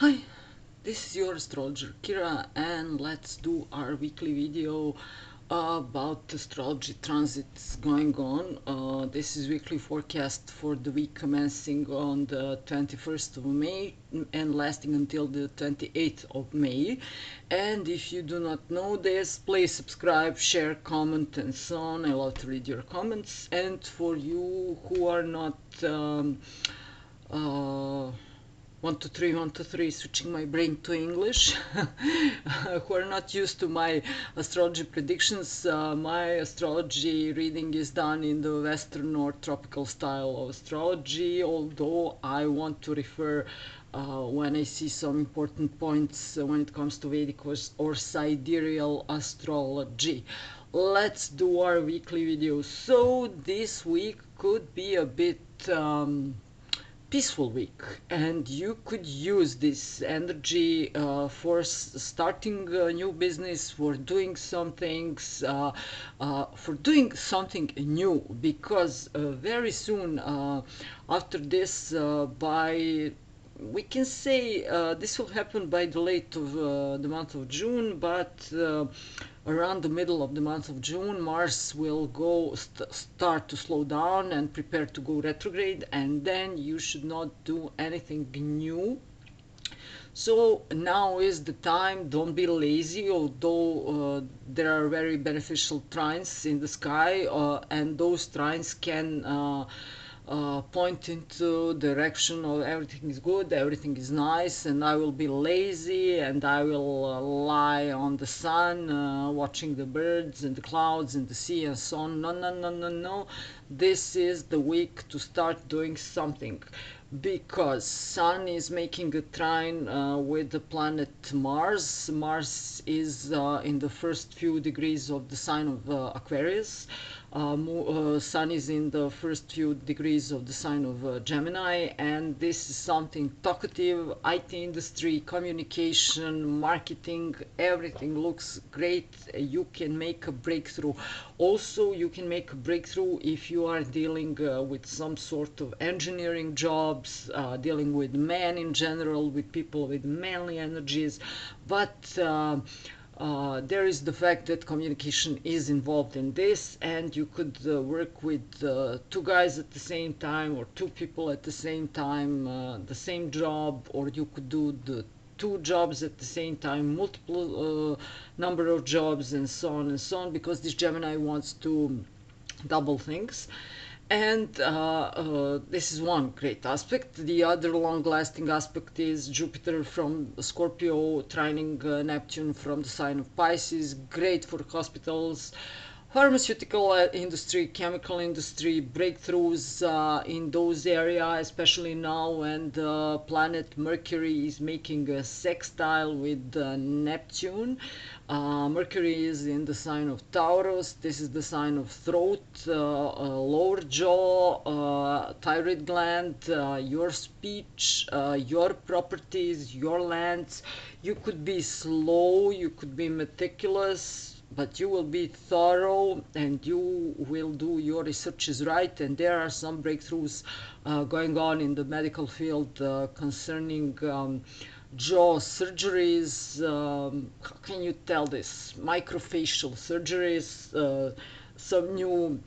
Hi, this is your astrologer Kira, and let's do our weekly video about astrology transits going on. This is weekly forecast for the week commencing on the 21st of May and lasting until the 28th of May. And if you do not know this, please subscribe, share, comment, and so on. I love to read your comments. And for you who are not uh, 1, 2, 3, 1, 2, 3, switching my brain to English, who are not used to my astrology predictions. My astrology reading is done in the Western or tropical style of astrology, although I want to refer when I see some important points when it comes to Vedic or sidereal astrology. Let's do our weekly video. So this week could be a bit peaceful week, and you could use this energy for starting a new business, for doing some things, for doing something new, because very soon after this, by we can say this will happen by the late of the month of June, but around the middle of the month of June, Mars will start to slow down and prepare to go retrograde, and then you should not do anything new. So now is the time. Don't be lazy, although there are very beneficial trines in the sky, and those trines can point into direction of everything is good, everything is nice, and I will be lazy and I will lie on the sun watching the birds and the clouds and the sea and so on. No, no, no, no, no. This is the week to start doing something, because Sun is making a trine with the planet Mars. Mars is in the first few degrees of the sign of Aquarius. Sun is in the first few degrees of the sign of Gemini, and this is something talkative. IT industry, communication, marketing, everything looks great. You can make a breakthrough. Also, you can make a breakthrough if you are dealing with some sort of engineering jobs, dealing with men in general, with people with manly energies, but there is the fact that communication is involved in this, and you could work with two guys at the same time, or two people at the same time, the same job, or you could do the two jobs at the same time, multiple number of jobs, and so on and so on, because this Gemini wants to double things. And this is one great aspect. The other long-lasting aspect is Jupiter from Scorpio trining Neptune from the sign of Pisces. Great for hospitals, pharmaceutical industry, chemical industry, breakthroughs in those areas, especially now when the planet Mercury is making a sextile with Neptune. Mercury is in the sign of Taurus. This is the sign of throat, lower jaw, thyroid gland, your speech, your properties, your lands. You could be slow, you could be meticulous, but you will be thorough, and you will do your researches right. And there are some breakthroughs going on in the medical field concerning jaw surgeries. How can you tell this? Microfacial surgeries, some new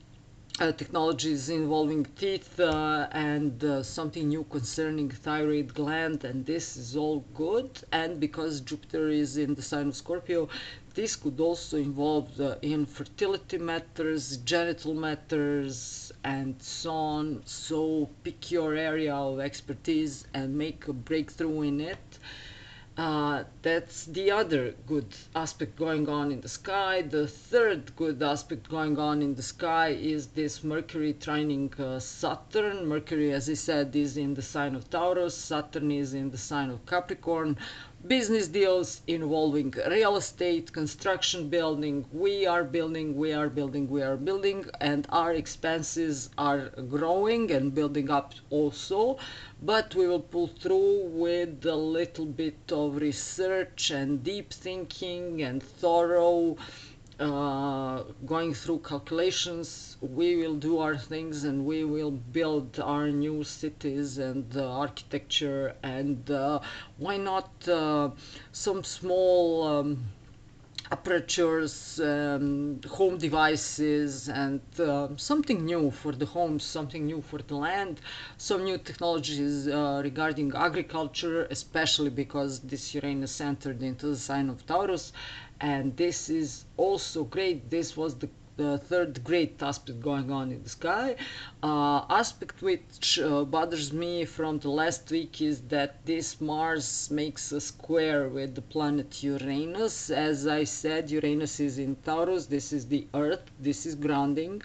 technologies involving teeth, and something new concerning thyroid gland, and this is all good. And because Jupiter is in the sign of Scorpio, this could also involve infertility matters, genital matters, and so on. So pick your area of expertise and make a breakthrough in it. That's the other good aspect going on in the sky. The third good aspect going on in the sky is this Mercury trining Saturn. Mercury, as I said, is in the sign of Taurus. Saturn is in the sign of Capricorn. Business deals involving real estate, construction, building. We are building, we are building, we are building, and our expenses are growing and building up also. But we will pull through with a little bit of research and deep thinking and thorough going through calculations. We will do our things and we will build our new cities and architecture, and why not some small apertures, home devices, and something new for the homes, something new for the land, some new technologies regarding agriculture, especially because this Uranus entered into the sign of Taurus. And this is also great. This was the third great aspect going on in the sky. Aspect which bothers me from the last week is that this Mars makes a square with the planet Uranus. As I said, Uranus is in Taurus. This is the Earth. This is grounding.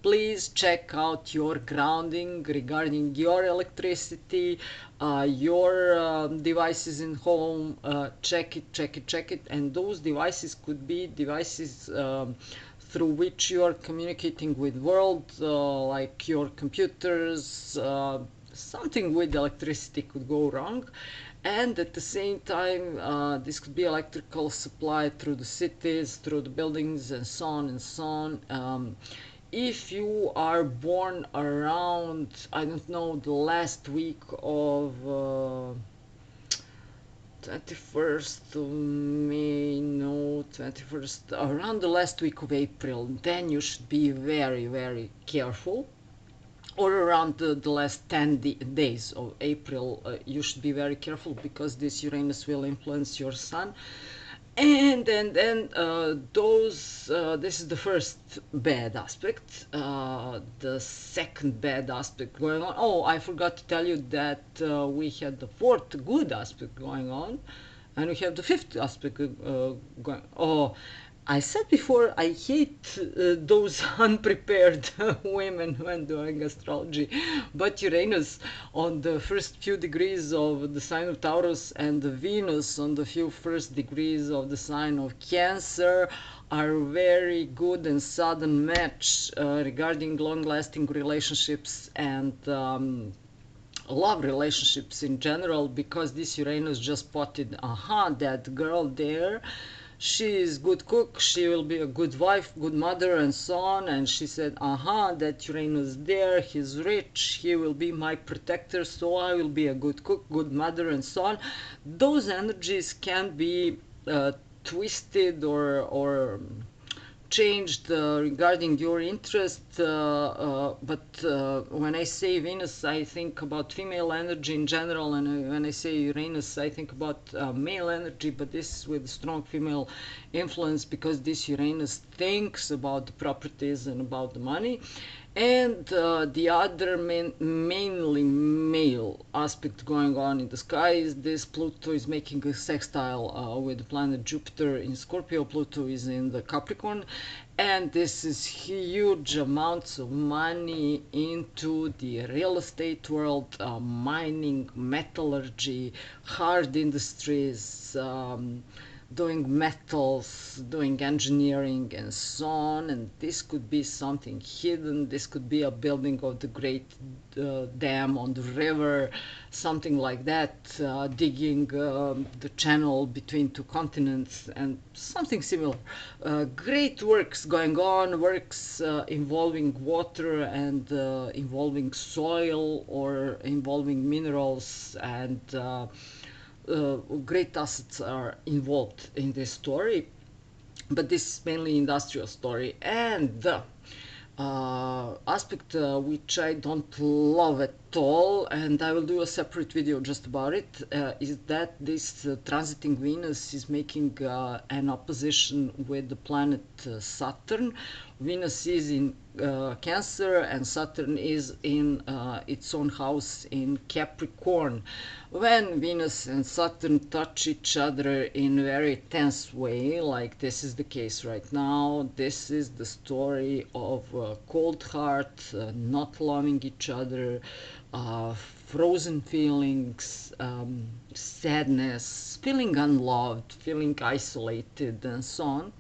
Please check out your grounding regarding your electricity, your devices in home. Check it, check it, check it. And those devices could be devices through which you are communicating with world, like your computers. Something with electricity could go wrong, and at the same time this could be electrical supply through the cities, through the buildings, and so on and so on. If you are born around, I don't know, the last week of 21st of May, no, 21st, around the last week of April, then you should be very, very careful. Or around the last 10 days of April, you should be very careful, because this Uranus will influence your sun. And then this is the first bad aspect. The second bad aspect going on. Oh, I forgot to tell you that we had the fourth good aspect going on, and we have the fifth aspect going. Oh, I said before, I hate those unprepared women when doing astrology, but Uranus on the first few degrees of the sign of Taurus and the Venus on the few first degrees of the sign of Cancer are very good and sudden match regarding long-lasting relationships and love relationships in general, because this Uranus just spotted, aha, that girl there, she is good cook, she will be a good wife, good mother, and so on. And she said, aha, that Uranus there, he's rich, he will be my protector, so I will be a good cook, good mother, and so on. Those energies can be twisted or changed regarding your interest, but when I say Venus, I think about female energy in general, and when I say Uranus, I think about male energy, but this is with strong female influence, because this Uranus thinks about the properties and about the money. And the other mainly male aspect going on in the sky is this Pluto is making a sextile with the planet Jupiter in Scorpio. Pluto is in the Capricorn, and this is huge amounts of money into the real estate world, mining, metallurgy, hard industries, doing metals, doing engineering, and so on. And this could be something hidden. This could be a building of the great dam on the river, something like that, digging the channel between two continents, and something similar. Great works going on, works involving water and involving soil or involving minerals, and great assets are involved in this story, but this is mainly industrial story. And the aspect which I don't love at all, and I will do a separate video just about it, is that this transiting Venus is making an opposition with the planet Saturn. Venus is in Cancer, and Saturn is in its own house in Capricorn. When Venus and Saturn touch each other in a very tense way, like this is the case right now, this is the story of cold heart, not loving each other, frozen feelings, sadness, feeling unloved, feeling isolated, and so on.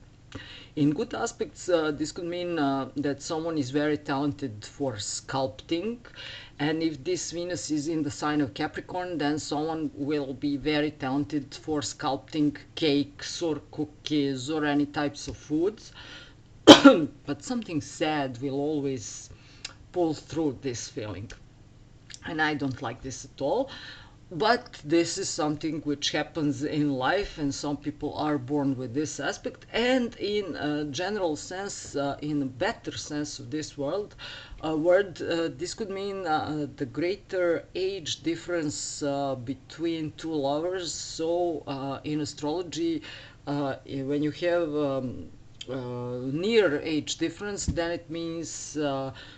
In good aspects, this could mean that someone is very talented for sculpting, and if this Venus is in the sign of Capricorn, then someone will be very talented for sculpting cakes or cookies or any types of foods. but something sad will always pull through this feeling, and I don't like this at all. But this is something which happens in life, and some people are born with this aspect. And in a general sense, in a better sense of this word, this could mean the greater age difference between two lovers. So in astrology, when you have near age difference, then it means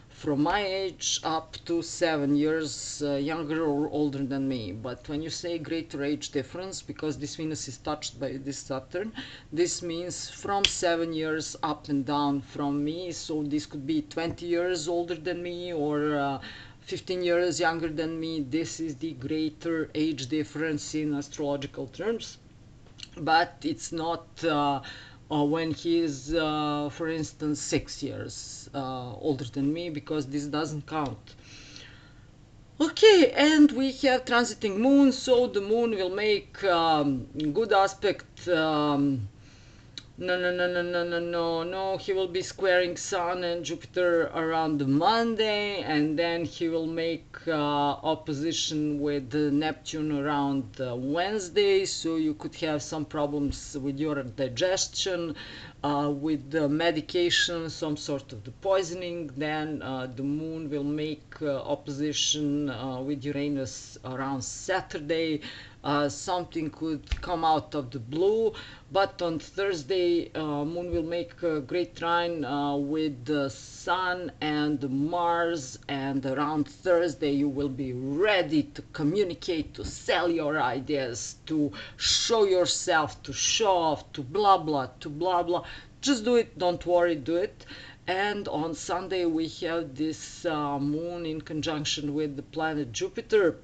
from my age up to 7 years younger or older than me. But when you say greater age difference, because this Venus is touched by this Saturn, this means from 7 years up and down from me. So this could be 20 years older than me, or 15 years younger than me. This is the greater age difference in astrological terms. But it's not when he is, for instance, 6 years older than me, because this doesn't count. Okay, and we have transiting moon, so the moon will make good aspect. No. He will be squaring Sun and Jupiter around Monday, and then he will make opposition with Neptune around Wednesday. So you could have some problems with your digestion, with the medication, some sort of the poisoning. Then the moon will make opposition with Uranus around Saturday. Something could come out of the blue, but on Thursday moon will make a great trine with the Sun and Mars, and around Thursday you will be ready to communicate, to sell your ideas, to show yourself, to show off, to blah blah, to blah blah. Just do it, don't worry, do it. And on Sunday we have this moon in conjunction with the planet Jupiter,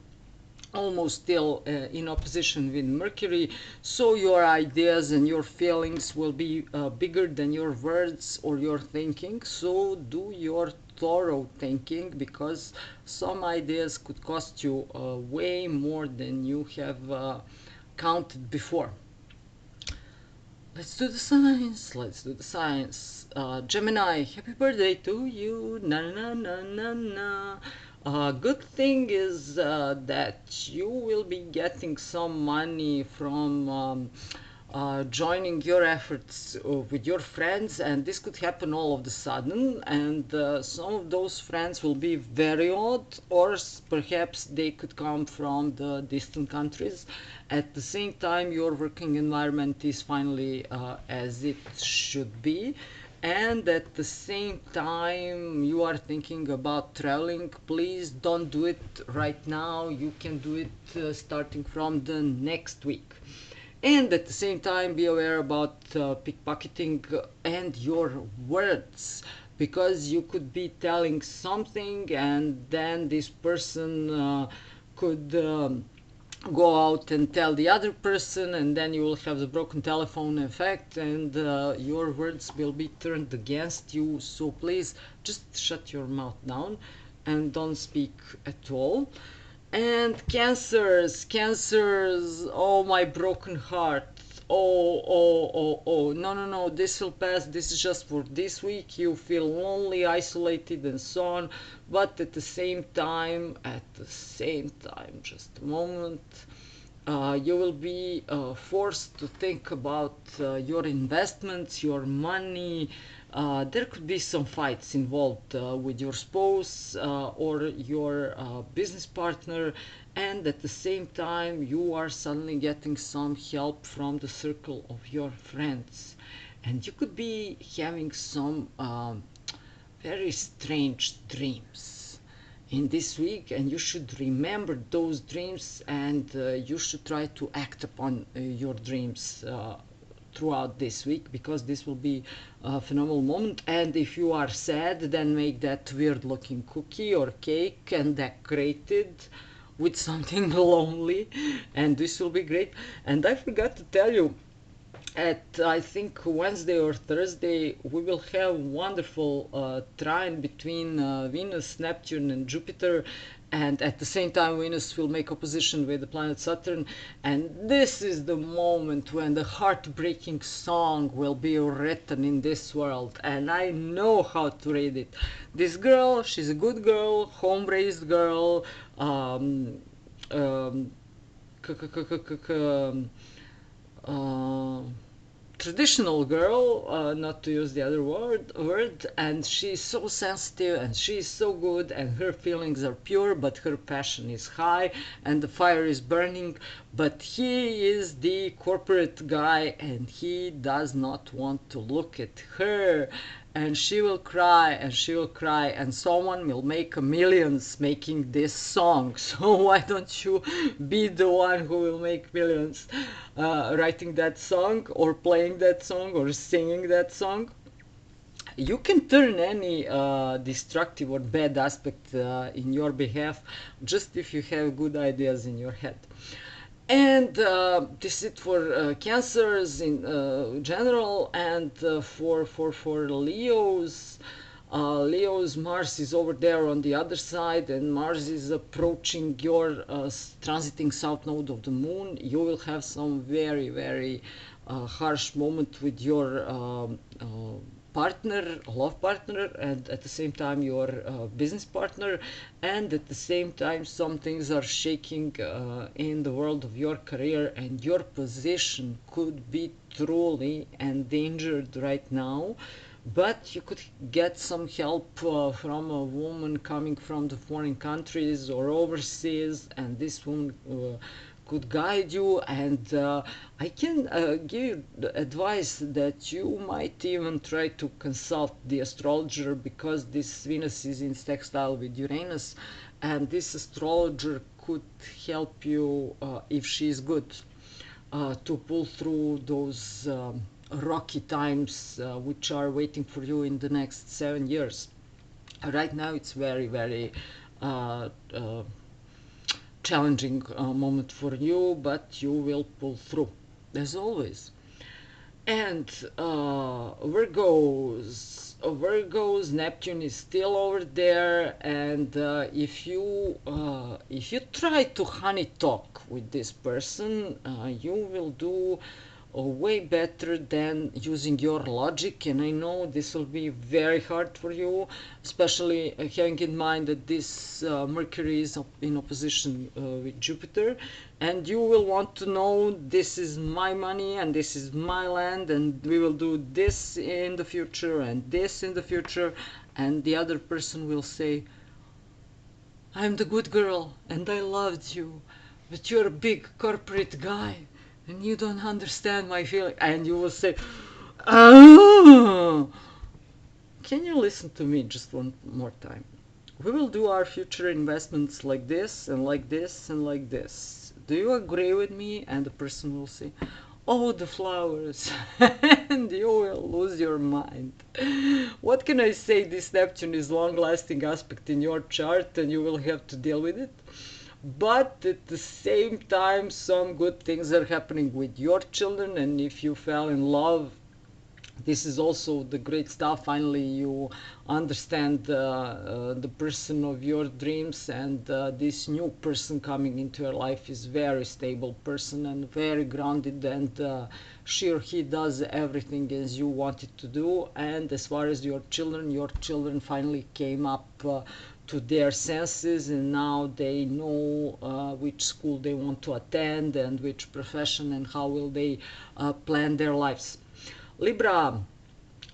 almost still in opposition with Mercury. So your ideas and your feelings will be bigger than your words or your thinking. So do your thorough thinking, because some ideas could cost you way more than you have counted before. Let's do the science. Let's do the science. Gemini, happy birthday to you. Na na na na na. Good thing is that you will be getting some money from joining your efforts with your friends, and this could happen all of a sudden. And some of those friends will be very odd, or perhaps they could come from the distant countries. At the same time, your working environment is finally as it should be, and at the same time you are thinking about traveling. Please don't do it right now. You can do it starting from the next week. And at the same time, be aware about pickpocketing and your words, because you could be telling something and then this person could go out and tell the other person, and then you will have the broken telephone effect, and your words will be turned against you. So please just shut your mouth down and don't speak at all. And cancers, oh my broken heart. Oh, no, this will pass. This is just for this week. You feel lonely, isolated, and so on. But at the same time, just a moment, you will be forced to think about your investments, your money. There could be some fights involved with your spouse or your business partner, and at the same time you are suddenly getting some help from the circle of your friends, and you could be having some very strange dreams in this week, and you should remember those dreams, and you should try to act upon your dreams throughout this week, because this will be a phenomenal moment. And if you are sad, then make that weird looking cookie or cake and decorate it with something lonely, and this will be great. And I forgot to tell you, at I think Wednesday or Thursday we will have wonderful trine between Venus, Neptune and Jupiter, and at the same time Venus will make opposition with the planet Saturn, and this is the moment when the heartbreaking song will be written in this world, and I know how to read it. This girl, she's a good girl, home-raised girl, um, um, uh, traditional girl, not to use the other word, and she's so sensitive and she's so good, and her feelings are pure, but her passion is high and the fire is burning. But he is the corporate guy and he does not want to look at her, and she will cry and she will cry, and someone will make millions making this song. So why don't you be the one who will make millions writing that song or playing that song or singing that song? You can turn any destructive or bad aspect in your behalf, just if you have good ideas in your head. And this is it for cancers in general, and for Leos. Leo's Mars is over there on the other side, and Mars is approaching your transiting south node of the moon. You will have some very harsh moment with your partner, love partner, and at the same time your business partner, and at the same time some things are shaking in the world of your career, and your position could be truly endangered right now. But you could get some help from a woman coming from the foreign countries or overseas, and this woman could guide you, and I can give you the advice that you might even try to consult the astrologer, because this Venus is in sextile with Uranus, and this astrologer could help you, if she is good, to pull through those rocky times which are waiting for you in the next 7 years. Right now it's very uh, uh, challenging moment for you, but you will pull through, as always. And Virgo's Neptune is still over there, and if you try to honey talk with this person, you will do way better than using your logic. And I know this will be very hard for you, especially having in mind that this Mercury is in opposition with Jupiter, and you will want to know, this is my money and this is my land, and we will do this in the future and this in the future. And the other person will say, I'm the good girl and I loved you, but you're a big corporate guy and you don't understand my feeling. And you will say, oh, can you listen to me just one more time? We will do our future investments like this and like this and like this. Do you agree with me? And the person will say, oh, the flowers. And you will lose your mind. What can I say? This Neptune is long-lasting aspect in your chart, and you will have to deal with it. But at the same time, some good things are happening with your children, and if you fell in love, this is also the great stuff. Finally you understand the person of your dreams, and this new person coming into your life is very stable person and very grounded, and she or he does everything as you wanted to do. And as far as your children finally came up to their senses, and now they know which school they want to attend and which profession, and how will they plan their lives. Libra,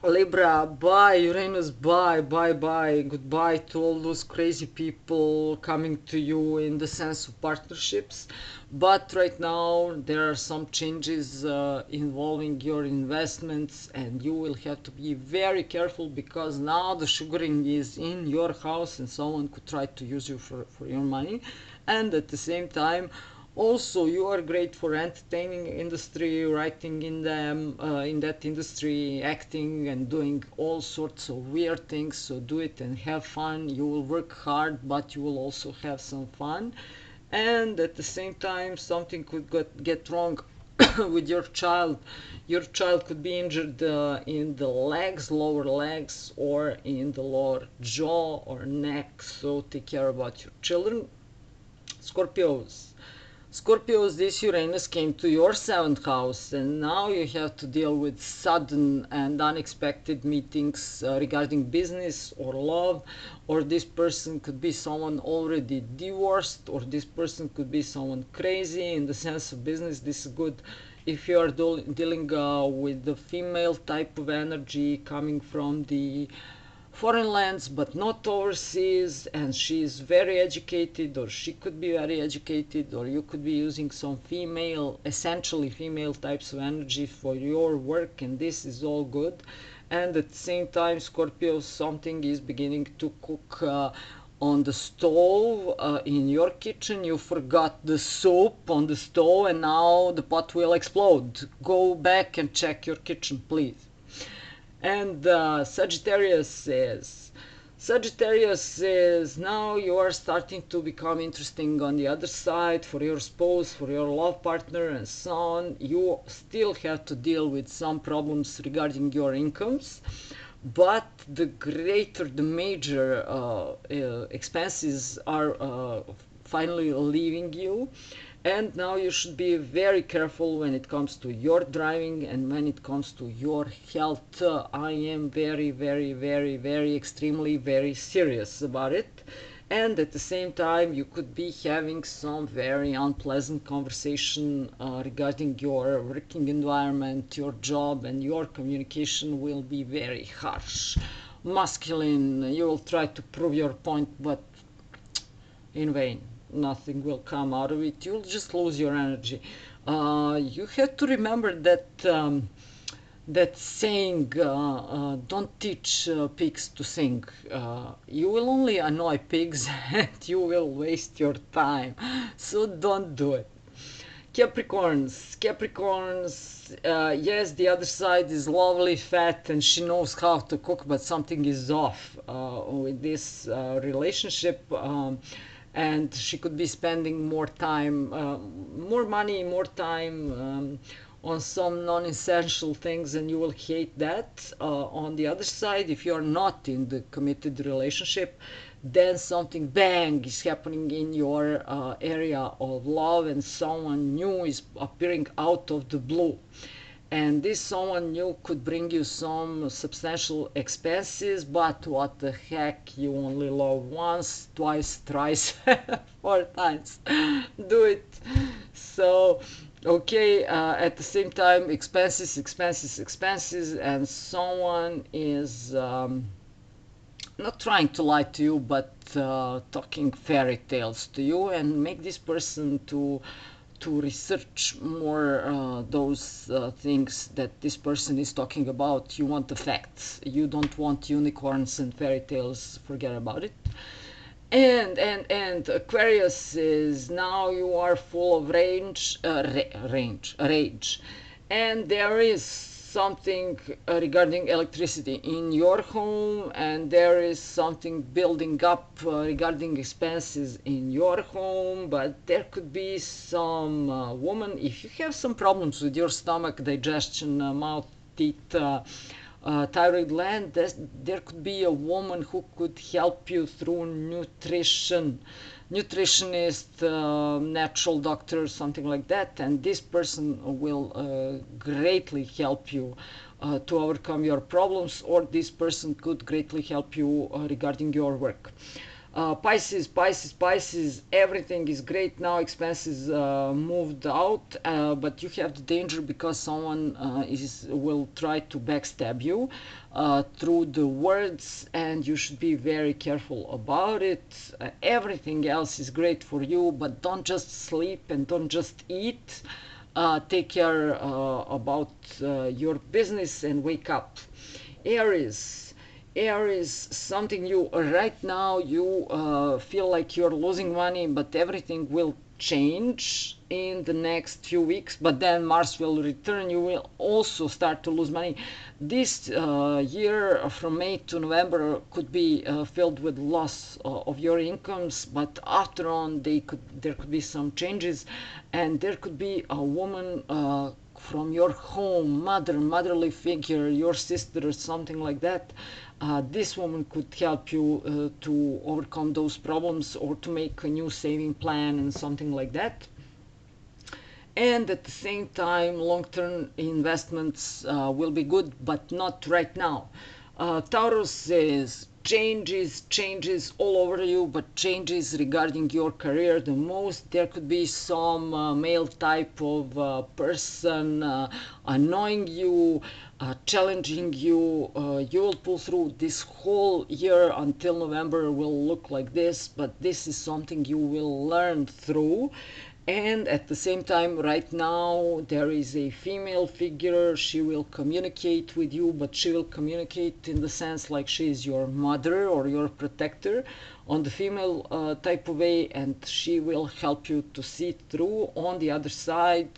Libra, bye, Uranus, bye, goodbye to all those crazy people coming to you in the sense of partnerships. But right now there are some changes involving your investments, and you will have to be very careful, because now the sugaring is in your house and someone could try to use you for your money. And at the same time, also you are great for entertaining industry, writing in them, in that industry, acting and doing all sorts of weird things. So do it and have fun. You will work hard, but you will also have some fun. And at the same time, something could get wrong with your child. Your child could be injured in the legs, lower legs, or in the lower jaw or neck, so take care about your children. Scorpios. Scorpios, this Uranus came to your seventh house, and now you have to deal with sudden and unexpected meetings regarding business or love, or this person could be someone already divorced, or this person could be someone crazy. In the sense of business, this is good if you are dealing with the female type of energy coming from the foreign lands but not overseas, and she is very educated, or she could be very educated, or you could be using some female, essentially female types of energy for your work, and this is all good. And at the same time, Scorpio, something is beginning to cook on the stove in your kitchen. You forgot the soup on the stove and now the pot will explode. Go back and check your kitchen, please. And Sagittarius says now you are starting to become interesting on the other side for your spouse, for your love partner, and so on. You still have to deal with some problems regarding your incomes, but the greater, the major expenses are finally leaving you. And now you should be very careful when it comes to your driving and when it comes to your health. I am very, very, very, very, extremely, very serious about it. And at the same time, you could be having some very unpleasant conversation regarding your working environment, your job, and your communication will be very harsh, masculine. You will try to prove your point, but in vain. Nothing will come out of it. You'll just lose your energy. You have to remember that that saying, "Don't teach pigs to sing." You will only annoy pigs, and you will waste your time. So don't do it. Capricorns, yes, the other side is lovely, fat, and she knows how to cook, but something is off with this relationship. And she could be spending more time, more money, more time on some non-essential things, and you will hate that. On the other side, if you are not in the committed relationship, then something bang is happening in your area of love, and someone new is appearing out of the blue. And this someone new could bring you some substantial expenses, but what the heck, you only love once, twice, thrice, 4 times. Do it. So, okay, at the same time, expenses, expenses, expenses, and someone is not trying to lie to you, but talking fairy tales to you, and make this person to research more those things that this person is talking about. You want the facts. You don't want unicorns and fairy tales. Forget about it. And Aquarius is now you are full of rage, and there is something regarding electricity in your home, and there is something building up regarding expenses in your home. But there could be some woman, if you have some problems with your stomach, digestion, mouth, teeth, thyroid gland, there could be a woman who could help you through nutrition, nutritionist, natural doctor, something like that, and this person will greatly help you to overcome your problems, or this person could greatly help you regarding your work. Pisces, everything is great now, expenses moved out, but you have the danger because someone will try to backstab you through the words, and you should be very careful about it. Everything else is great for you, but don't just sleep and don't just eat. Take care about your business and wake up. Aries, something you right now you feel like you're losing money, but everything will change in the next few weeks, but then Mars will return. You will also start to lose money. This year from May to November could be filled with loss of your incomes, but after on there could be some changes, and there could be a woman from your home, motherly figure, your sister or something like that. This woman could help you to overcome those problems or to make a new saving plan and something like that. And at the same time, long-term investments will be good, but not right now. Taurus is changes all over you, but changes regarding your career the most. There could be some male type of person annoying you, challenging you. You will pull through. This whole year until November will look like this, but this is something you will learn through. And at the same time, right now, there is a female figure. She will communicate with you, but she will communicate in the sense like she is your mother or your protector on the female type of way, and she will help you to see through. On the other side,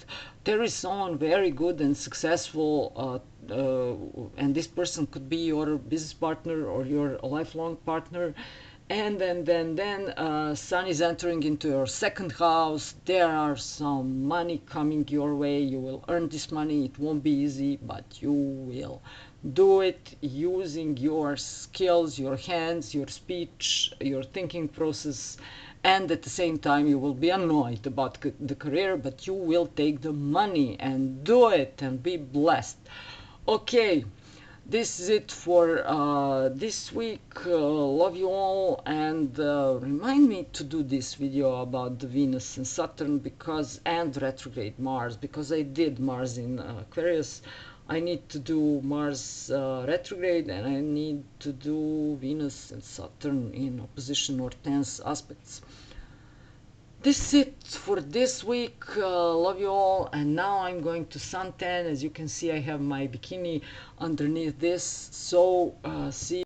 there is someone very good and successful, and this person could be your business partner or your lifelong partner. And then sun is entering into your second house. There are some money coming your way. You will earn this money. It won't be easy, but you will do it using your skills, your hands, your speech, your thinking process. And at the same time, you will be annoyed about the career, but you will take the money and do it and be blessed. Okay, this is it for this week. Love you all, and remind me to do this video about the Venus and Saturn and retrograde Mars, because I did Mars in Aquarius. I need to do Mars retrograde, and I need to do Venus and Saturn in opposition or tense aspects. This is it for this week. Love you all. And now I'm going to suntan. As you can see, I have my bikini underneath this. So see you.